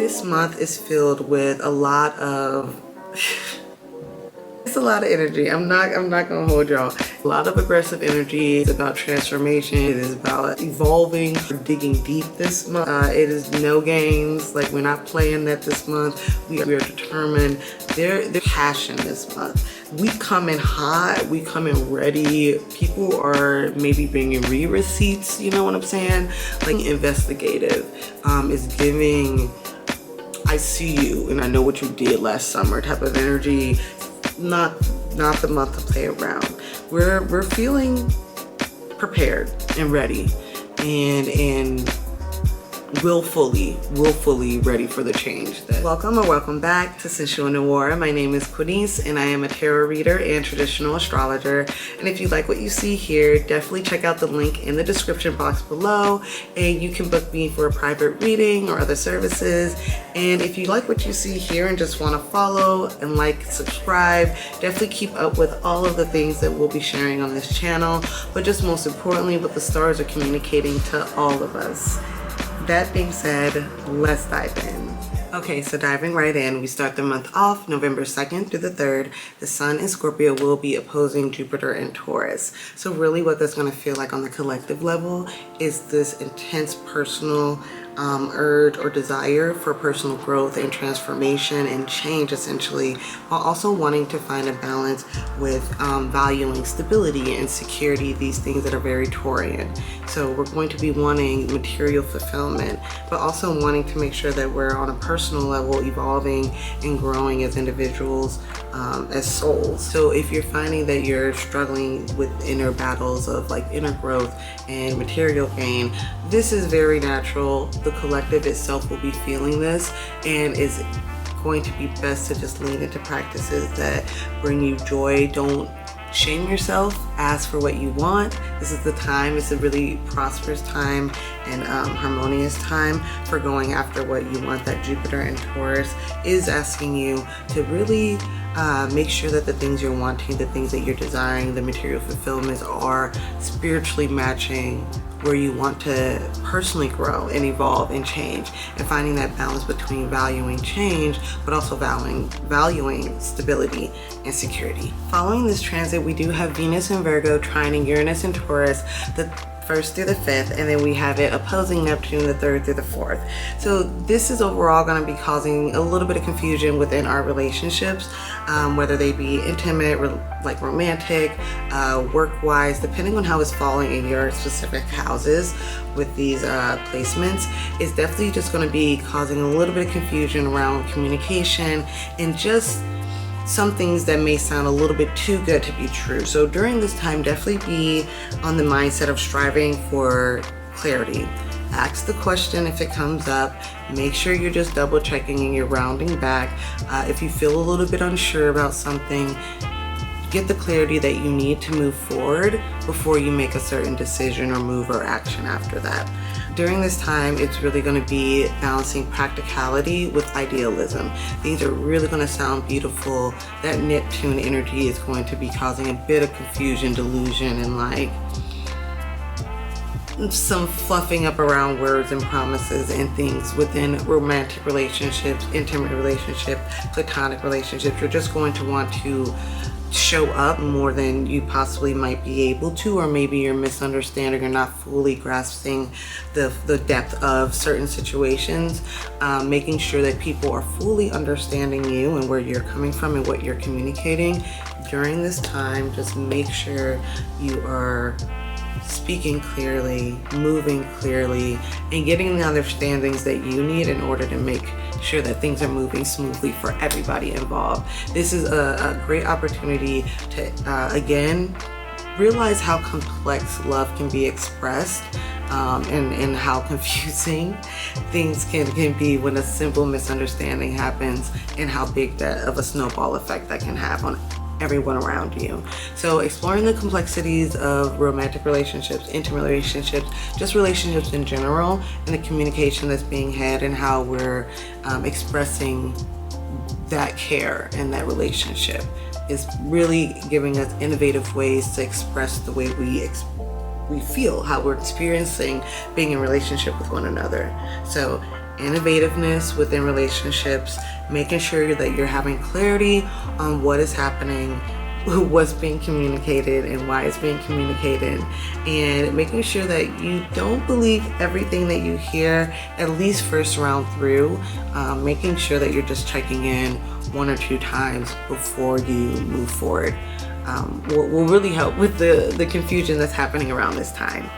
This month is filled with a lot of it's a lot of energy. I'm not gonna hold y'all. A lot of aggressive energy. It's about transformation. It is about evolving, digging deep this month. It is no games. Like, we're not playing that this month. We are determined. There's passion this month. We come in hot. We come in ready. People are maybe bringing receipts. You know what I'm saying? Like, investigative is giving. I see you and I know what you did last summer type of energy. Not the month to play around. We're feeling prepared and ready and willfully ready for the change. Welcome or welcome back to Sensual Noir. My name is Quinice and I am a tarot reader and traditional astrologer. And if you like what you see here, definitely check out the link in the description box below and you can book me for a private reading or other services. And if you like what you see here and just want to follow and like, subscribe, definitely keep up with all of the things that we'll be sharing on this channel, but just most importantly, what the stars are communicating to all of us. That being said, let's dive in. Okay, so diving right in, we start the month off November 2nd through the 3rd. The Sun in Scorpio will be opposing Jupiter in Taurus. So really what that's going to feel like on the collective level is this intense personal urge or desire for personal growth and transformation and change, essentially, while also wanting to find a balance with valuing stability and security, these things that are very Taurian. So we're going to be wanting material fulfillment, but also wanting to make sure that we're on a personal level evolving and growing as individuals, as souls. So if you're finding that you're struggling with inner battles of like inner growth and material gain, this is very natural. The collective itself will be feeling this and is going to be best to just lean into practices that bring you joy. Don't shame yourself. Ask for what you want. This is the time. It's a really prosperous time and harmonious time for going after what you want. That Jupiter and Taurus is asking you to really make sure that the things you're wanting, the things that you're desiring, the material fulfillments are spiritually matching where you want to personally grow and evolve and change, and finding that balance between valuing change but also valuing stability and security. Following this transit, we do have Venus in Virgo trining Uranus in Taurus the 1st through the 5th, and then we have it opposing Neptune the 3rd through the 4th. So this is overall going to be causing a little bit of confusion within our relationships, whether they be intimate, like romantic, work-wise, depending on how it's falling in your specific houses with these placements. Is definitely just going to be causing a little bit of confusion around communication and just some things that may sound a little bit too good to be true. So during this time, definitely be on the mindset of striving for clarity. Ask the question if it comes up. Make sure you're just double checking and you're rounding back. If you feel a little bit unsure about something, get the clarity that you need to move forward before you make a certain decision or move or action after that. During this time, it's really going to be balancing practicality with idealism. Things are really going to sound beautiful. That Neptune energy is going to be causing a bit of confusion, delusion, and like some fluffing up around words and promises and things within romantic relationships, intimate relationships, platonic relationships. You're just going to want to show up more than you possibly might be able to, or maybe you're misunderstanding or not fully grasping the depth of certain situations. Making sure that people are fully understanding you and where you're coming from and what you're communicating during this time. Just make sure you are speaking clearly, moving clearly, and getting the understandings that you need in order to make sure that things are moving smoothly for everybody involved. This is a great opportunity to, again, realize how complex love can be expressed, and how confusing things can be when a simple misunderstanding happens, and how big that of a snowball effect that can have on everyone around you. So exploring the complexities of romantic relationships, intimate relationships, just relationships in general, and the communication that's being had and how we're expressing that care in that relationship is really giving us innovative ways to express the way we feel, how we're experiencing being in relationship with one another. So innovativeness within relationships, making sure that you're having clarity on what is happening, what's being communicated and why it's being communicated, and making sure that you don't believe everything that you hear, at least first round through, making sure that you're just checking in 1 or 2 times before you move forward. Will really help with the confusion that's happening around this time.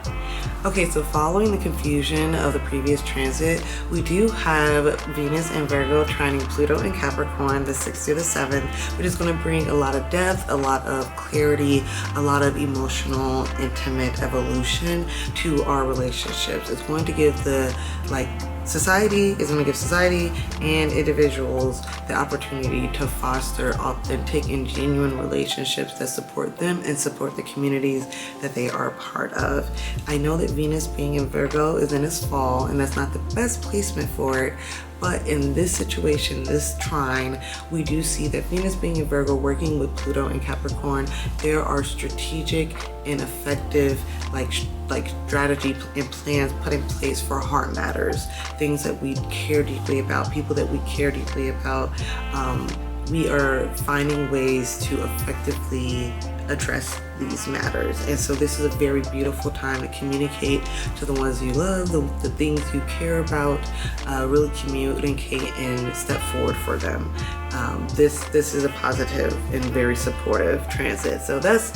Okay, so following the confusion of the previous transit, we do have Venus and Virgo trining Pluto and Capricorn the 6th through the 7th, which is going to bring a lot of depth, a lot of clarity, a lot of emotional, intimate evolution to our relationships. It's going to give society and individuals the opportunity to foster authentic and genuine relationships that support them and support the communities that they are a part of. I know that Venus being in Virgo is in its fall, and that's not the best placement for it, but in this situation, this trine, we do see that Venus being in Virgo working with Pluto and Capricorn, there are strategic and effective strategy and plans put in place for heart matters, things that we care deeply about, people that we care deeply about. We are finding ways to effectively address these matters, and so this is a very beautiful time to communicate to the ones you love, the things you care about, really communicate and step forward for them. This is a positive and very supportive transit, so that's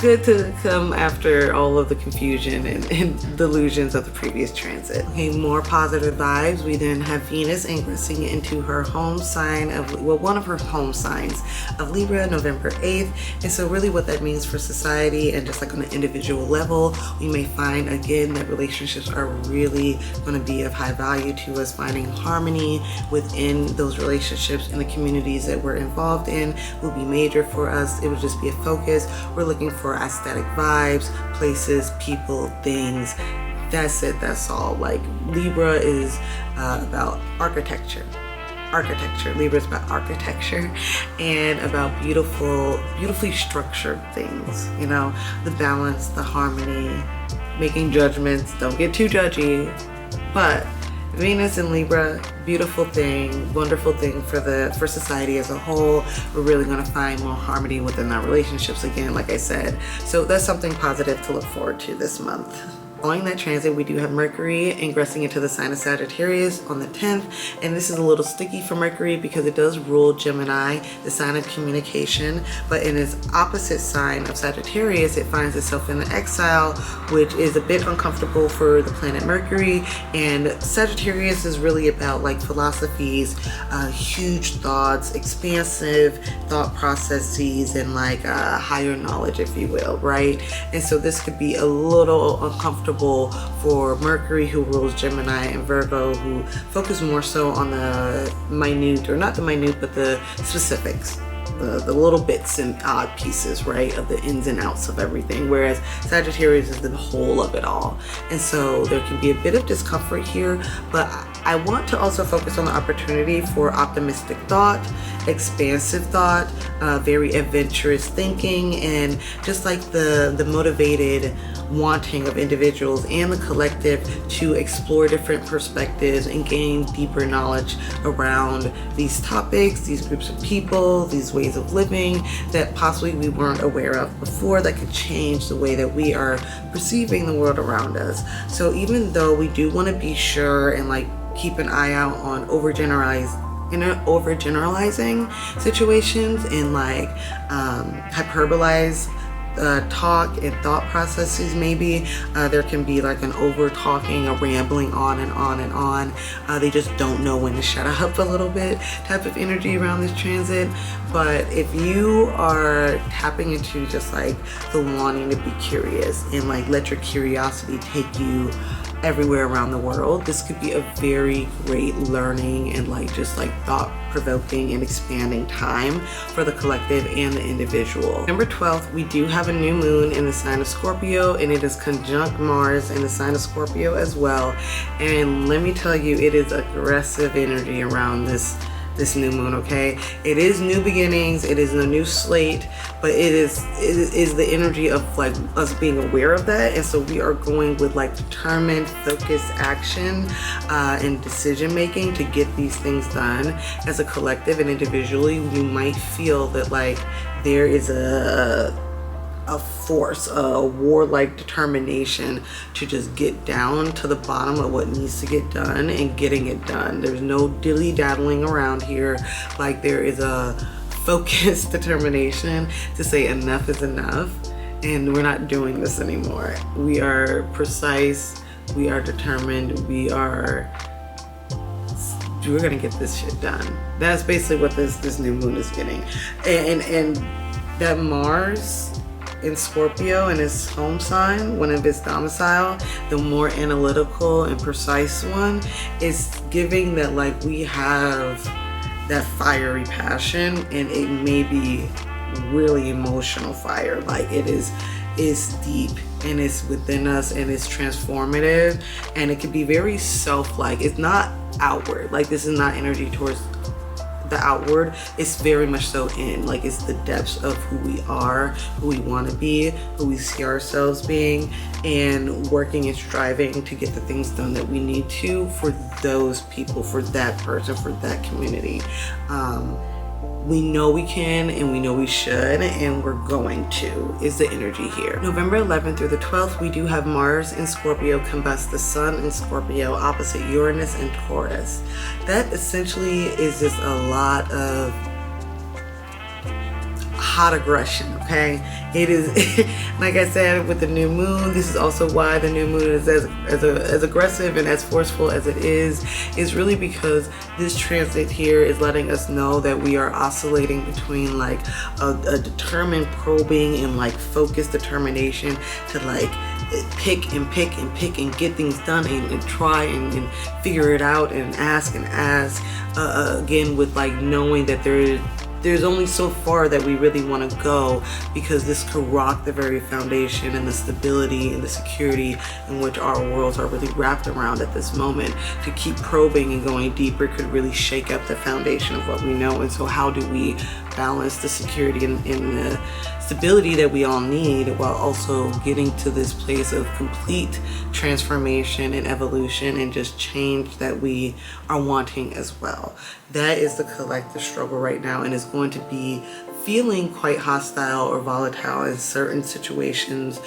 good to come after all of the confusion and delusions of the previous transit. Okay, more positive vibes. We then have Venus ingressing into her home sign of, one of her home signs of Libra, November 8th, and so really what that means for society and just on an individual level, we may find again that relationships are really going to be of high value to us. Finding harmony within those relationships and the communities that we're involved in will be major for us. It will just be a focus. We're looking for aesthetic vibes, places, people, things. That's it, that's all. Libra is about architecture. Libra is about architecture and about beautifully structured things, the balance, the harmony, making judgments. Don't get too judgy, but Venus in Libra, beautiful thing, wonderful thing for society as a whole. We're really going to find more harmony within our relationships again, like I said. So that's something positive to look forward to this month. Following that transit, we do have Mercury ingressing into the sign of Sagittarius on the 10th, and this is a little sticky for Mercury because it does rule Gemini, the sign of communication, but in its opposite sign of Sagittarius, it finds itself in the exile, which is a bit uncomfortable for the planet Mercury. And Sagittarius is really about philosophies, huge thoughts, expansive thought processes, and higher knowledge, if you will, right? And so this could be a little uncomfortable for Mercury, who rules Gemini, and Virgo, who focus more so on the minute, or not the minute, but the specifics, the little bits and odd pieces, right, of the ins and outs of everything, whereas Sagittarius is the whole of it all. And so there can be a bit of discomfort here, but I want to also focus on the opportunity for optimistic thought, expansive thought, very adventurous thinking, and just the motivated wanting of individuals and the collective to explore different perspectives and gain deeper knowledge around these topics, these groups of people, these ways of living that possibly we weren't aware of before, that could change the way that we are perceiving the world around us. So even though we do want to be sure and keep an eye out on overgeneralizing situations and hyperbolize talk and thought processes, maybe there can be an over talking, a rambling on and on and on. They just don't know when to shut up a little bit type of energy around this transit. But if you are tapping into just the wanting to be curious and let your curiosity take you everywhere around the world, this could be a very great learning and thought-provoking and expanding time for the collective and the individual. November 12th, we do have a new moon in the sign of Scorpio, and it is conjunct Mars in the sign of Scorpio as well. And let me tell you, it is aggressive energy around this this new moon, okay? It is new beginnings, it is a new slate, but it is the energy of like us being aware of that. And so we are going with like determined, focused action and decision making to get these things done. As a collective and individually, you might feel that like there is a force, a warlike determination to just get down to the bottom of what needs to get done and getting it done. There's no dilly-daddling around here. Like, there is a focused determination to say enough is enough and we're not doing this anymore. We are precise, we are determined, we're gonna get this shit done. That's basically what this new moon is getting. And that Mars in Scorpio in his home sign, one of his domicile, the more analytical and precise one, is giving that like we have that fiery passion, and it may be really emotional fire. Like it's deep and it's within us and it's transformative, and it can be very self-like. It's not outward. Like, this is not energy towards the outward. It's very much so in, like, it's the depths of who we are, who we want to be, who we see ourselves being, and working and striving to get the things done that we need to for those people, for that person, for that community. We know we can and we know we should, and we're going to, is the energy here. November 11th through the 12th, we do have Mars in Scorpio combust the Sun in Scorpio opposite Uranus and Taurus. That essentially is just a lot of hot aggression, okay? It is, like I said, with the new moon, this is also why the new moon is as aggressive and as forceful as it is really because this transit here is letting us know that we are oscillating between like a determined probing and like focused determination to like pick and get things done and try and figure it out and ask again, with like knowing that there's only so far that we really want to go, because this could rock the very foundation and the stability and the security in which our worlds are really wrapped around at this moment. To keep probing and going deeper could really shake up the foundation of what we know. And so how do we balance the security and the stability that we all need while also getting to this place of complete transformation and evolution and just change that we are wanting as well? That is the collective struggle right now, and it's going to be feeling quite hostile or volatile in certain situations.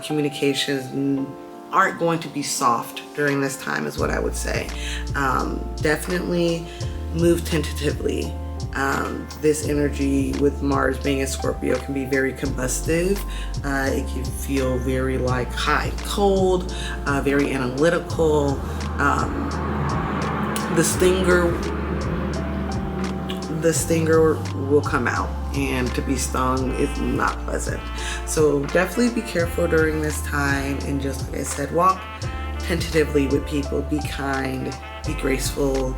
Communications aren't going to be soft during this time, is what I would say. Definitely move tentatively. This energy with Mars being in Scorpio can be very combustive. It can feel very like hot and cold, very analytical. The stinger will come out, and to be stung is not pleasant. So definitely be careful during this time, and just like I said, walk tentatively with people, be kind, be graceful.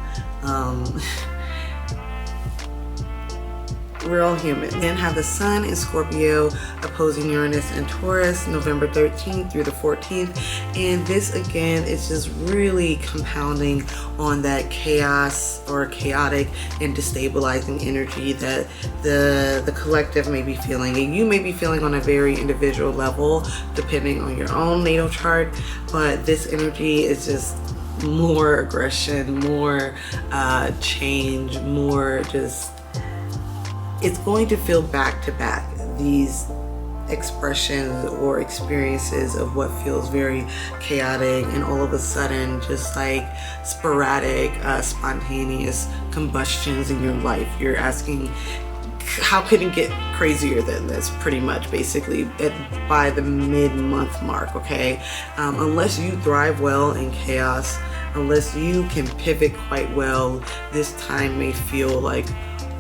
We're all human. Then have the Sun in Scorpio opposing Uranus and Taurus, November 13th through the 14th. And this again is just really compounding on that chaos or chaotic and destabilizing energy that the collective may be feeling. And you may be feeling on a very individual level, depending on your own natal chart. But this energy is just more aggression, more change, more just, it's going to feel back to back these expressions or experiences of what feels very chaotic and all of a sudden just like sporadic, spontaneous combustions in your life. You're asking, how could it get crazier than this? Pretty much, basically, by the mid-month mark, okay? Unless you thrive well in chaos, unless you can pivot quite well, this time may feel like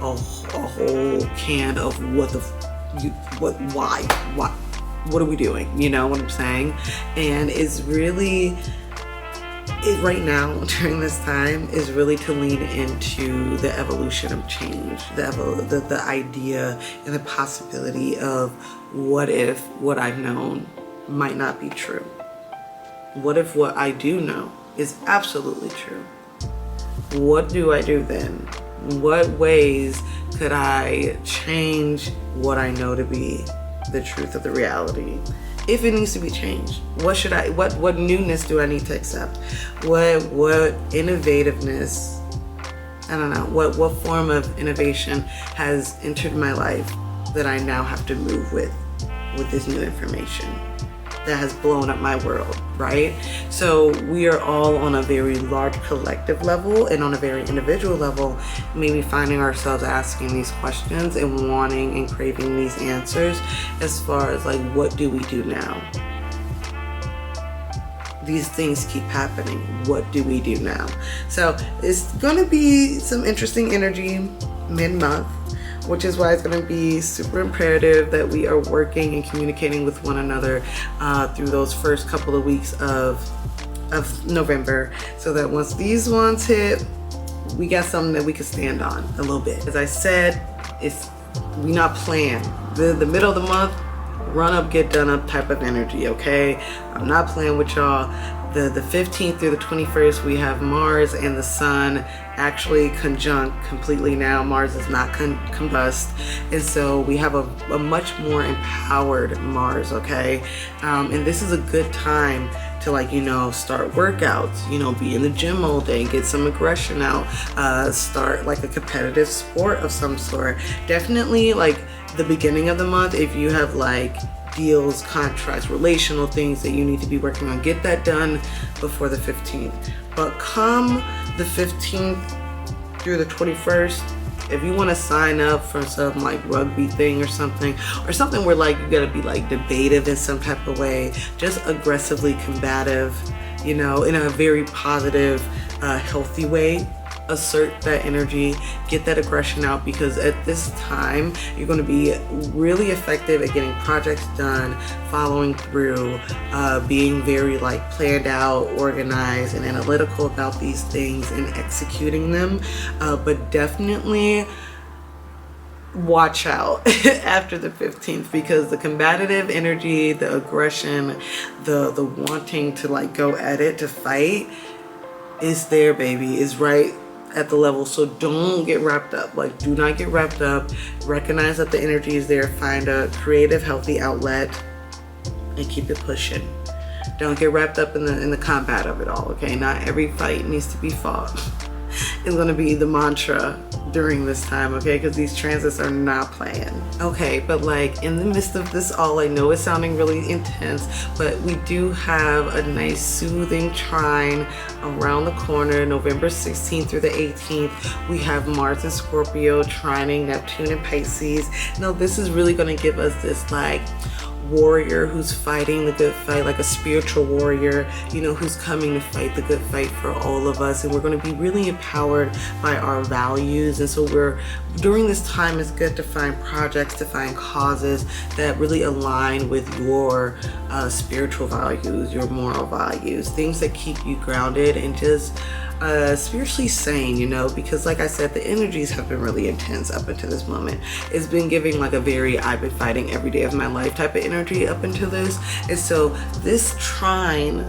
a whole can of why, what are we doing? You know what I'm saying? And it's really, right now during this time is really to lean into the evolution of change, the idea and the possibility of what if what I've known might not be true? What if what I do know is absolutely true? What do I do then? What ways could I change what I know to be the truth of the reality? If it needs to be changed, what newness do I need to accept? What innovativeness, I don't know, what form of innovation has entered my life that I now have to move with this new information that has blown up my world, right? So we are all on a very large collective level and on a very individual level, maybe finding ourselves asking these questions and wanting and craving these answers as far as like, what do we do now? These things keep happening. What do we do now? So it's gonna be some interesting energy mid-month, which is why it's going to be super imperative that we are working and communicating with one another through those first couple of weeks of November, so that once these ones hit, we got something that we can stand on a little bit. As I said, we not plan. The middle of the month, run up, get done up type of energy, okay? I'm not playing with y'all. The 15th through the 21st, we have Mars and the Sun actually conjunct completely now. Mars is not combust, and so we have a much more empowered Mars, okay? And this is a good time to, like, you know, start workouts, you know, be in the gym all day, get some aggression out, start like a competitive sport of some sort. Definitely like the beginning of the month, if you have like deals, contracts, relational things that you need to be working on, get that done before the 15th. But come the 15th through the 21st, if you want to sign up for some like rugby thing or something where like you gotta be like debative in some type of way, just aggressively combative, you know, in a very positive, healthy way, assert that energy, get that aggression out, because at this time you're going to be really effective at getting projects done, following through, being very like planned out, organized, and analytical about these things and executing them. But definitely watch out after the 15th, because the combative energy, the aggression, the wanting to like go at it, to fight, is there, baby, is right at the level. So don't get wrapped up. Like, do not get wrapped up. Recognize that the energy is there. Find a creative, healthy outlet and keep it pushing. Don't get wrapped up in the combat of it all, okay? Not every fight needs to be fought. It's gonna be the mantra during this time, okay? Because these transits are not playing. Okay, but like in the midst of this all, I know it's sounding really intense, but we do have a nice soothing trine around the corner, November 16th through the 18th. We have Mars and Scorpio trining Neptune and Pisces. Now this is really gonna give us this like warrior who's fighting the good fight, like a spiritual warrior, you know, who's coming to fight the good fight for all of us. And we're going to be really empowered by our values. And so during this time, it's good to find projects, to find causes that really align with your spiritual values, your moral values, things that keep you grounded and just spiritually sane, you know, because like I said, the energies have been really intense up until this moment. It's been giving like a very I've been fighting every day of my life type of energy up until this. And so this trine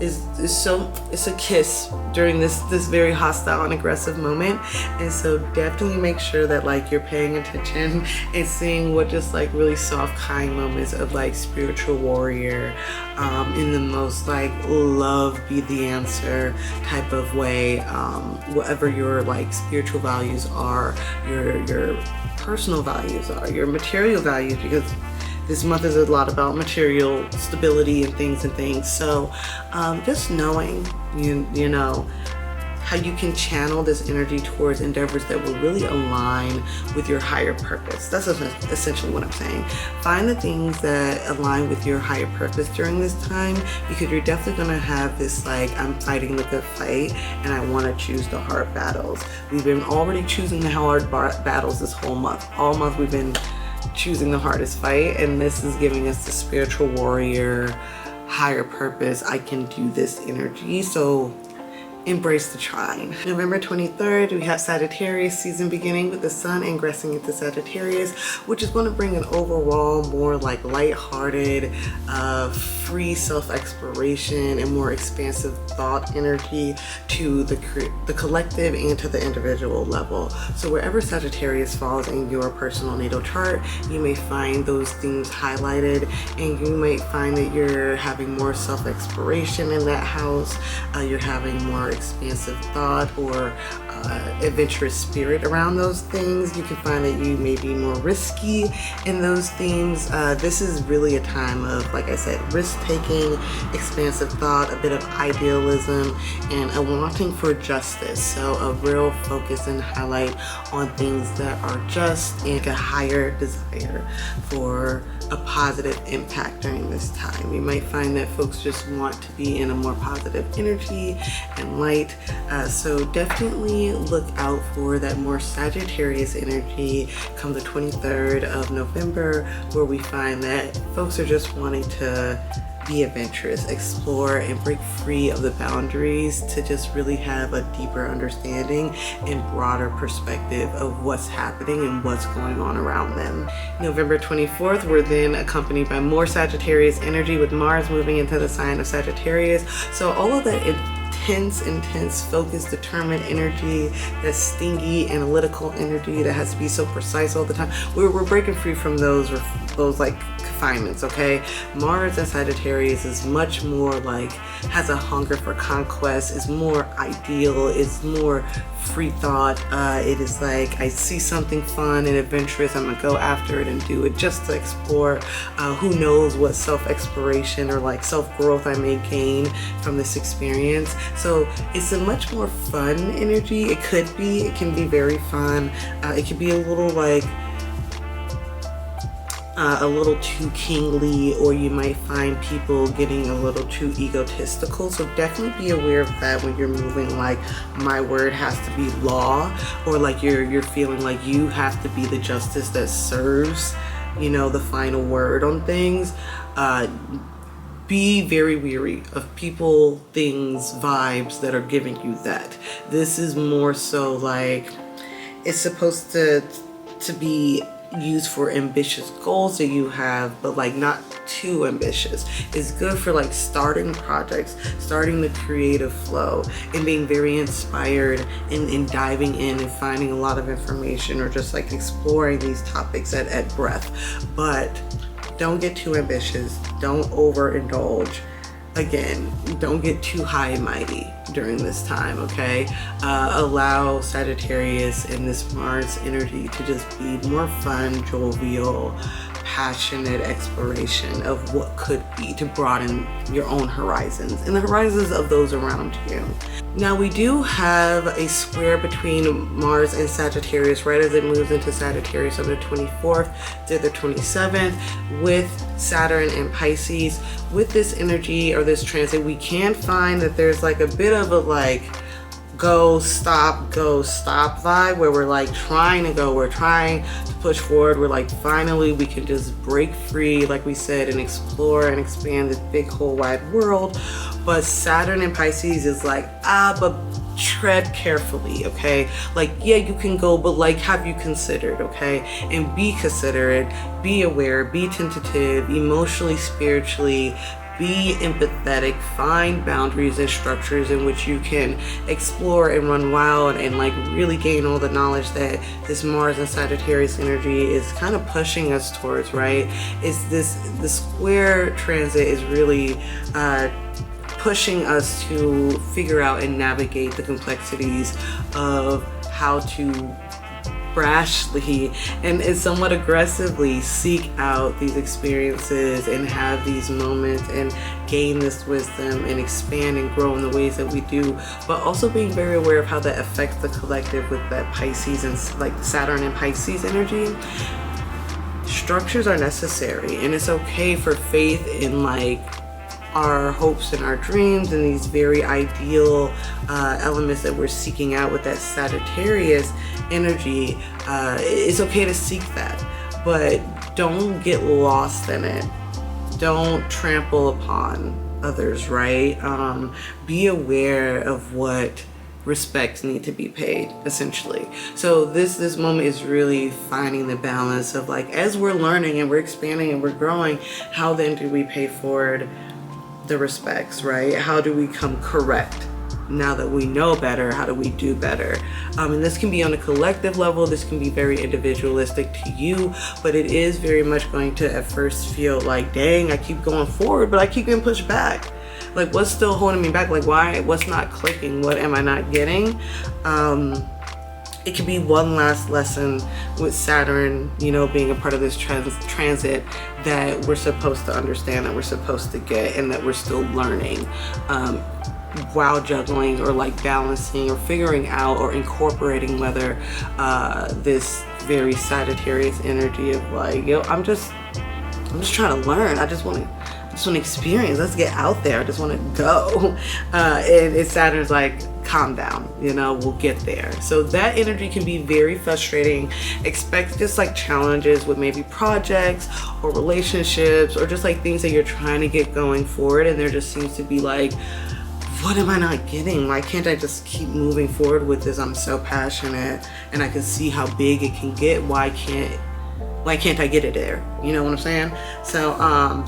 it's a kiss during this very hostile and aggressive moment. And so definitely make sure that like you're paying attention and seeing what just like really soft, kind moments of like spiritual warrior in the most like love be the answer type of way, whatever your like spiritual values are, your personal values are, your material values, because this month is a lot about material stability and things. So just knowing, you know, how you can channel this energy towards endeavors that will really align with your higher purpose. That's essentially what I'm saying. Find the things that align with your higher purpose during this time, because you're definitely gonna have this like, I'm fighting the good fight and I wanna choose the hard battles. We've been already choosing the hard battles this whole month. All month we've been choosing the hardest fight, and this is giving us the spiritual warrior, higher purpose, I can do this energy. So embrace the trine. November 23rd, we have Sagittarius season beginning with the sun ingressing into Sagittarius, which is going to bring an overall more like lighthearted, free self-exploration and more expansive thought energy to the collective and to the individual level. So wherever Sagittarius falls in your personal natal chart, you may find those themes highlighted, and you might find that you're having more self-exploration in that house. You're having more expansive thought or adventurous spirit around those things. You can find that you may be more risky in those themes. This is really a time of, like I said, risk-taking, expansive thought, a bit of idealism, and a wanting for justice. So a real focus and highlight on things that are just, and a higher desire for a positive impact during this time. You might find that folks just want to be in a more positive energy and light. So definitely look out for that more Sagittarius energy come the 23rd of November, where we find that folks are just wanting to be adventurous, explore, and break free of the boundaries to just really have a deeper understanding and broader perspective of what's happening and what's going on around them. November 24th, we're then accompanied by more Sagittarius energy with Mars moving into the sign of Sagittarius. So all of that intense, focused, determined energy, that stingy, analytical energy that has to be so precise all the time. We're breaking free from those like confinements, okay? Mars and Sagittarius is much more like, has a hunger for conquest, is more ideal, is more free thought. It is like, I see something fun and adventurous, I'm gonna go after it and do it just to explore. Who knows what self-exploration or like self-growth I may gain from this experience. So it's a much more fun energy. It can be very fun. It could be a little like, a little too kingly, or you might find people getting a little too egotistical. So definitely be aware of that when you're moving like, my word has to be law, or like you're feeling like you have to be the justice that serves, you know, the final word on things. Be very weary of people, things, vibes that are giving you that. This is more so like, it's supposed to be used for ambitious goals that you have, but like not too ambitious. It's good for like starting projects, starting the creative flow, and being very inspired and diving in and finding a lot of information, or just like exploring these topics at breadth. But don't get too ambitious. Don't overindulge. Again, don't get too high and mighty during this time, okay? Allow Sagittarius and this Mars energy to just be more fun, jovial, passionate exploration of what could be, to broaden your own horizons and the horizons of those around you. Now we do have a square between Mars and Sagittarius right as it moves into Sagittarius on the 24th to the 27th with Saturn and Pisces. With this energy or this transit, we can find that there's like a bit of a like go stop vibe, where we're like trying to go, we're trying to push forward, we're like finally we can just break free, like we said, and explore and expand this big whole wide world. But Saturn and Pisces is like, but tread carefully, okay? Like, yeah, you can go, but like, have you considered, okay? And be considerate, be aware, be tentative, emotionally, spiritually, be empathetic, find boundaries and structures in which you can explore and run wild and like really gain all the knowledge that this Mars and Sagittarius energy is kind of pushing us towards, right? It's the square transit is really pushing us to figure out and navigate the complexities of how to brashly and somewhat aggressively seek out these experiences and have these moments and gain this wisdom and expand and grow in the ways that we do, but also being very aware of how that affects the collective with that Pisces and like Saturn and Pisces energy. Structures are necessary, and it's okay for faith in like our hopes and our dreams and these very ideal elements that we're seeking out with that Sagittarius energy. It's okay to seek that, but don't get lost in it. Don't trample upon others, right? Be aware of what respects need to be paid, essentially. So this moment is really finding the balance of like, as we're learning and we're expanding and we're growing, how then do we pay forward the respects, right? How do we come correct? Now that we know better, how do we do better? And this can be on a collective level, this can be very individualistic to you, but it is very much going to at first feel like, dang, I keep going forward, but I keep getting pushed back. Like, what's still holding me back? Like, why? What's not clicking? What am I not getting? It could be one last lesson with Saturn, you know, being a part of this transit that we're supposed to understand, that we're supposed to get, and that we're still learning while juggling or like balancing or figuring out or incorporating whether this very Sagittarius energy of like, yo, I'm just trying to learn. I just want to experience. Let's get out there. I just want to go. And Saturn's like, calm down, you know, we'll get there. So that energy can be very frustrating. Expect just like challenges with maybe projects or relationships or just like things that you're trying to get going forward, and there just seems to be like, what am I not getting? Why can't I just keep moving forward with this? I'm so passionate and I can see how big it can get. Why can't I get it there? You know what I'm saying? So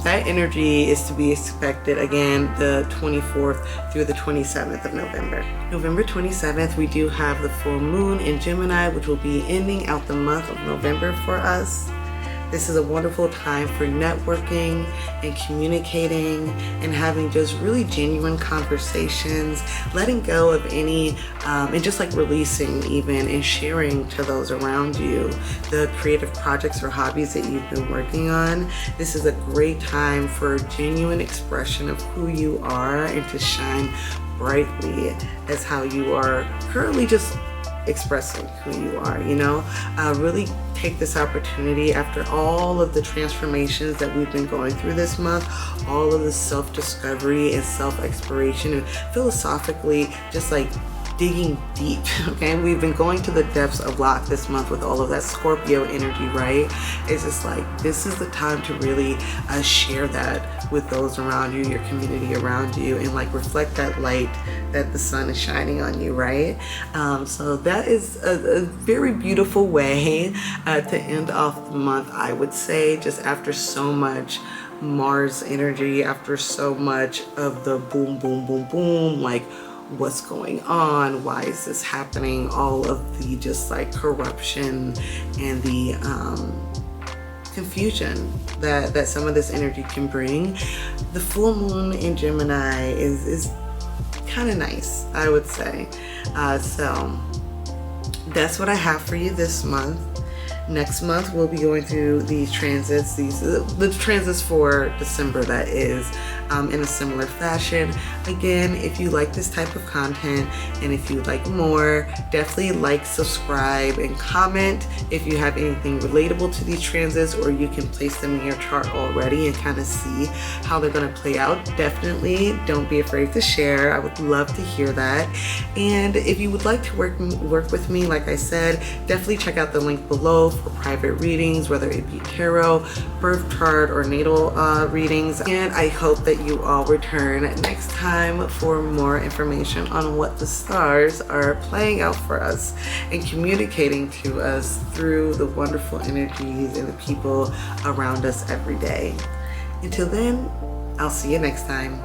that energy is to be expected again the 24th through the 27th of November. November 27th, we do have the full moon in Gemini, which will be ending out the month of November for us. This is a wonderful time for networking and communicating and having just really genuine conversations, letting go of any, and just like releasing even and sharing to those around you the creative projects or hobbies that you've been working on. This is a great time for genuine expression of who you are and to shine brightly as how you are currently just expressing who you are, you know. Really take this opportunity after all of the transformations that we've been going through this month, all of the self-discovery and self-exploration, and philosophically just like digging deep. Okay, we've been going to the depths of lot this month with all of that Scorpio energy, right? It's just like, this is the time to really share that with those around you, your community around you, and like reflect that light that the sun is shining on you, right? So that is a very beautiful way to end off the month, I would say, just after so much Mars energy, after so much of the boom, boom, boom, boom, like what's going on, why is this happening, all of the just like corruption and the confusion that some of this energy can bring. The full moon in Gemini is kind of nice, I would say. So that's what I have for you this month. Next month we'll be going through these transits, the transits for December, that is, in a similar fashion. Again, if you like this type of content and if you would like more, definitely like, subscribe, and comment if you have anything relatable to these transits, or you can place them in your chart already and kind of see how they're going to play out. Definitely don't be afraid to share. I would love to hear that. And if you would like to work with me, like I said, definitely check out the link below for private readings, whether it be tarot, birth chart, or natal readings. And I hope that you all return next time for more information on what the stars are playing out for us and communicating to us through the wonderful energies and the people around us every day. Until then, I'll see you next time.